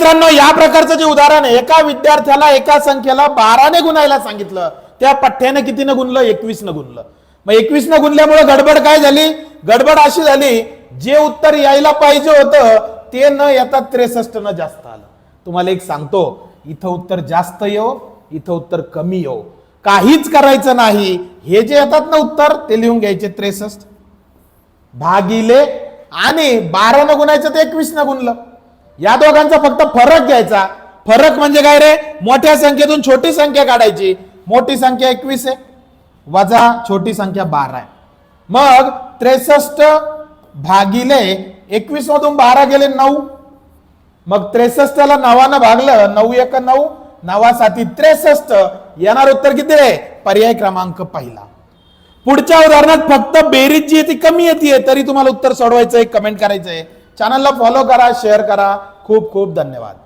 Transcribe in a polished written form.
मित्रांनो, या प्रकारचं जे उदाहरण आहे, एका विद्यार्थ्याला एका संख्येला 12 ने गुणायला सांगितलं, त्या पठ्ठ्याने कितीनं गुणलं? 21 न गुणलं. मग 21 न गुणल्यामुळे गडबड काय झाली? गडबड अशी झाली, जे उत्तर यायला पाहिजे होतं ते न येता 63 न जास्त आलं. तुम्हाला एक सांगतो, इथं उत्तर जास्त येऊ, इथं उत्तर कमी येऊ, काहीच करायचं नाही. हे जे येतात ना उत्तर, ते लिहून घ्यायचे 63 भागिले आणि 12 न गुणायचं ते 21 न गुणलं. या दोघांचा फक्त फरक घ्यायचा. फरक म्हणजे काय रे? मोठ्या संख्येतून छोटी संख्या काढायची. मोठी संख्या 21 आहे वजा छोटी संख्या 12 आहे. मग 63 भागिले 21 मधून 12 गेले 9. मग 63 ला 9 ने भागलं, 9 1 9, 9 7 63. येणार उत्तर किती आहे? पर्याय क्रमांक पहिला. पुढच्या उदाहरणात फक्त बेरीज जी आहे ती कमी येते, तरी तुम्हाला उत्तर सोडवायचं आहे, कमेंट करायचं आहे. चॅनलला फॉलो करा, शेअर करा. खूप खूप धन्यवाद.